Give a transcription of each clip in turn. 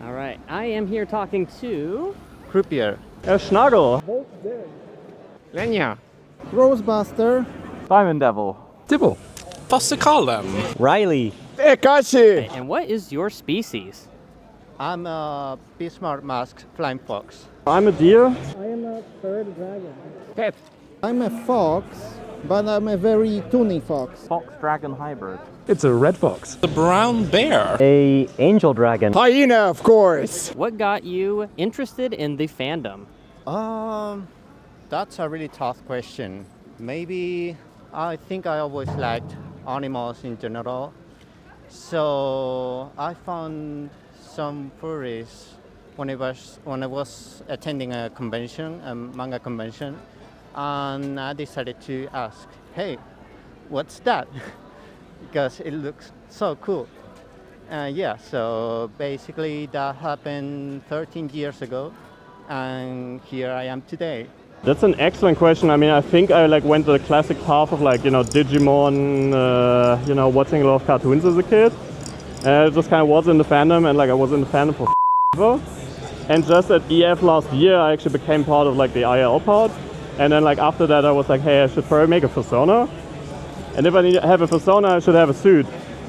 All right, I am here talking to Crupier. Eshnuggle. Lennyaa. Rosebuster. Diamond Devil. Tibble. Fasiculum. Riley. Akashi! And what is your species? I'm a Bismarck masked flying fox. I'm a deer. I am a third dragon. Pet. I'm a fox, but I'm a very toony fox. Fox Dragon Hybrid. It's a red fox. The brown bear. A angel dragon. Hyena, of course! What got you interested in the fandom? That's a really tough question. Maybe I think I always liked animals in general. So I found some furries when I was attending a convention, a manga convention, and I decided to ask, hey, what's that? Because it looks so cool. So basically that happened 13 years ago, and here I am today. That's an excellent question. I mean, I think I went the classic path of Digimon, watching a lot of cartoons as a kid. I just kind of was in the fandom, and I was in the fandom for forever. And just at EF last year, I actually became part of the IL part. And then after that, I was like, hey, I should probably make a persona. And if I need to have a persona, I should have a suit.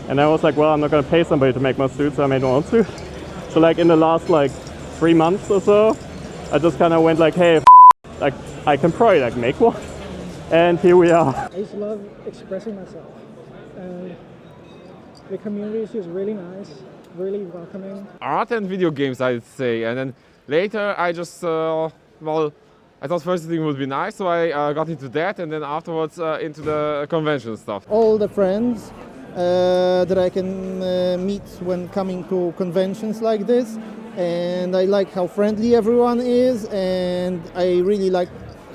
And I was like, well, I'm not going to pay somebody to make my suit, so I made my own suit. So in the last 3 months or so, I just kind of went hey, I can probably make one. And here we are. I just love expressing myself. And the community is just really nice, really welcoming. Art and video games, I'd say. And then later I just, I thought first thing would be nice, so I got into that, and then afterwards into the convention stuff. All the friends that I can meet when coming to conventions like this. And I like how friendly everyone is, and I really like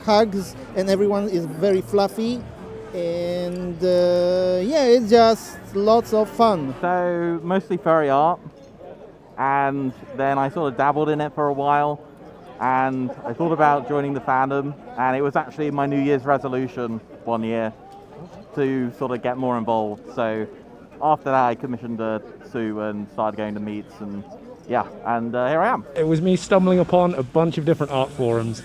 hugs, and everyone is very fluffy. And it's just lots of fun. So mostly furry art, and then I sort of dabbled in it for a while, and I thought about joining the fandom, and it was actually my New Year's resolution one year to sort of get more involved. So after that I commissioned a suit and started going to meets, and here I am. It was me stumbling upon a bunch of different art forums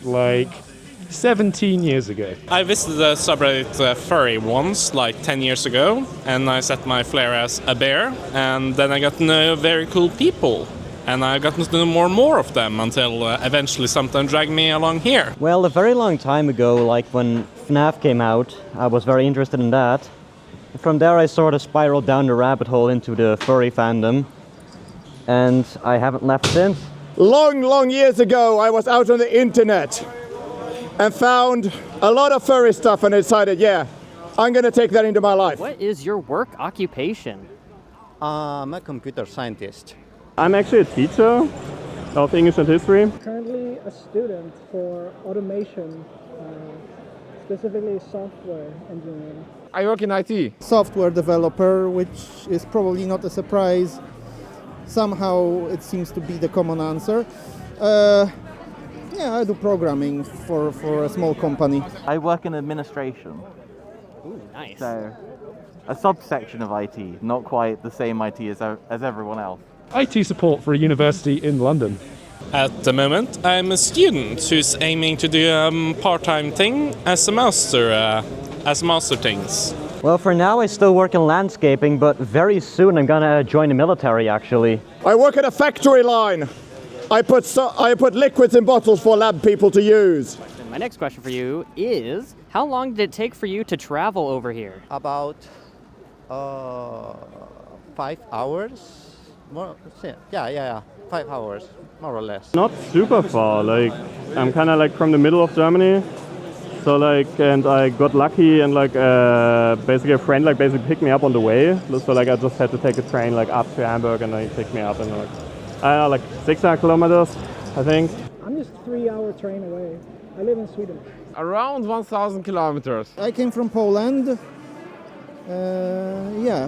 17 years ago. I visited the subreddit Furry once, 10 years ago, and I set my flair as a bear, and then I got to know very cool people. And I got to know more and more of them until eventually something dragged me along here. Well, a very long time ago, when FNAF came out, I was very interested in that. From there I sort of spiraled down the rabbit hole into the furry fandom, and I haven't left since. Long years ago, I was out on the internet and found a lot of furry stuff, and I decided, yeah, I'm gonna take that into my life. What is your work occupation? I'm a computer scientist. I'm actually a teacher of English and history. Currently a student for automation, specifically software engineering. I work in IT. Software developer, which is probably not a surprise. Somehow it seems to be the common answer. I do programming for a small company. I work in administration. Ooh, nice. So a subsection of IT, not quite the same IT as everyone else. IT support for a university in London. At the moment, I'm a student who's aiming to do a part-time thing as a master things. Well, for now I still work in landscaping, but very soon I'm gonna join the military, actually. I work at a factory line. I put liquids in bottles for lab people to use. And my next question for you is, how long did it take for you to travel over here? About 5 hours. More, yeah, 5 hours, more or less. Not super far, I'm kind of from the middle of Germany. So and I got lucky, and basically a friend basically picked me up on the way. So I just had to take a train up to Hamburg, and then he picked me up, and 600 kilometers, I think. I'm just 3-hour train away. I live in Sweden. Around 1,000 kilometers. I came from Poland.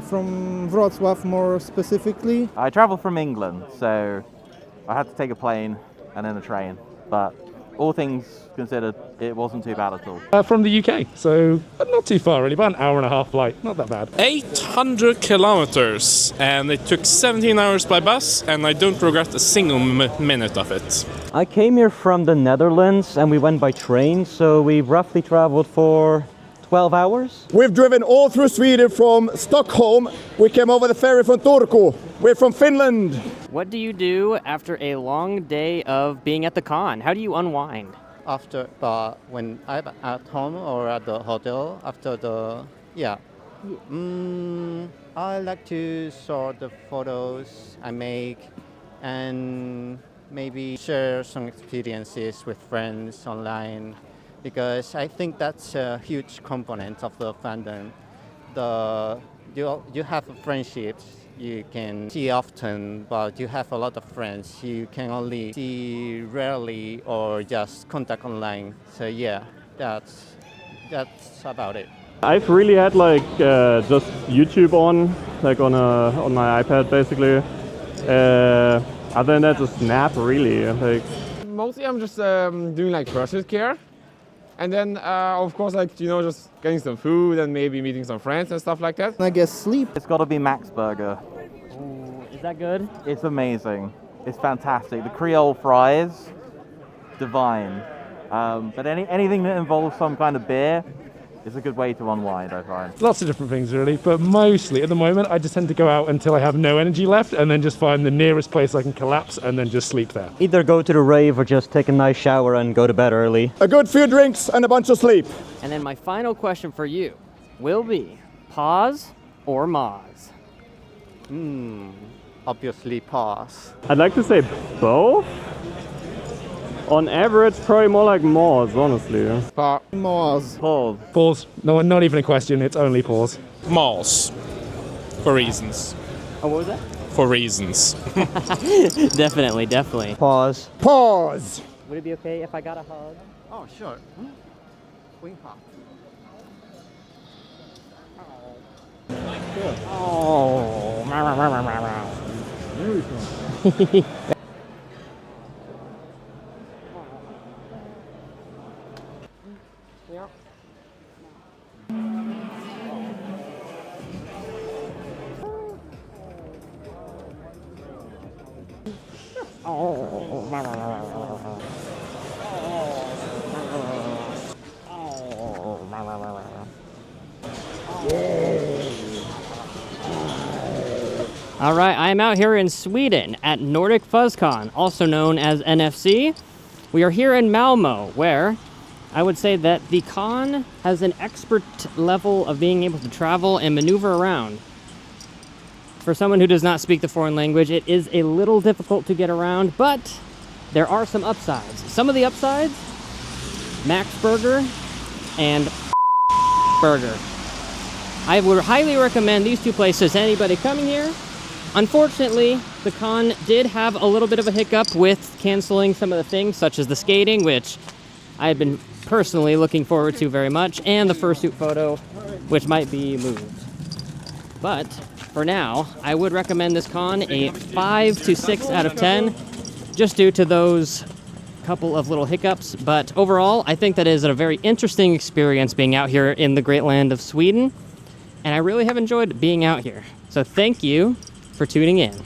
From Wrocław more specifically. I travel from England, so I had to take a plane and then a train, but all things considered, it wasn't too bad at all. From the UK, so not too far really, about an hour and a half flight, not that bad. 800 kilometers, and it took 17 hours by bus, and I don't regret a single minute of it. I came here from the Netherlands and we went by train, so we roughly traveled for 12 hours. We've driven all through Sweden from Stockholm. We came over the ferry from Turku. We're from Finland. What do you do after a long day of being at the con? How do you unwind? After, when I'm at home or at the hotel, after the, I like to sort the photos I make and maybe share some experiences with friends online, because I think that's a huge component of the fandom. You have friendships you can see often, but you have a lot of friends you can only see rarely or just contact online. So yeah, that's about it. I've really had like just YouTube on, like on my iPad basically. Other than that, just nap really. Like Mostly I'm just doing like personal care. And then, of course, like, just getting some food and maybe meeting some friends and stuff like that. I guess sleep. It's got to be Max Burger. Ooh, is that good? It's amazing. It's fantastic. The Creole fries, divine. But anything that involves some kind of beer is a good way to unwind, I find. Lots of different things really, but mostly at the moment I just tend to go out until I have no energy left and then just find the nearest place I can collapse and then just sleep there. Either go to the rave or just take a nice shower and go to bed early. A good few drinks and a bunch of sleep. And then my final question for you will be pause or Moz? Obviously pause. I'd like to say both. On average, probably more like Moz, honestly. Moz. Pause. Pause. No, not even a question, it's only pause. Malls. For reasons. Oh, what was that? For reasons. Definitely. Pause. Pause. Would it be okay if I got a hug? Oh, sure. Wing hop. All right, I am out here in Sweden at Nordic FuzzCon, also known as NFC. We are here in Malmo, where I would say that the con has an expert level of being able to travel and maneuver around. For someone who does not speak the foreign language, it is a little difficult to get around, but there are some upsides. Some of the upsides, Max Burger and Burger. I would highly recommend these two places to anybody coming here. Unfortunately, the con did have a little bit of a hiccup with canceling some of the things, such as the skating, which I had been personally looking forward to very much, and the fursuit photo, which might be moved. But for now, I would recommend this con a 5 to 6 out of 10, just due to those couple of little hiccups. But overall, I think that is a very interesting experience being out here in the great land of Sweden, and I really have enjoyed being out here. So thank you for tuning in.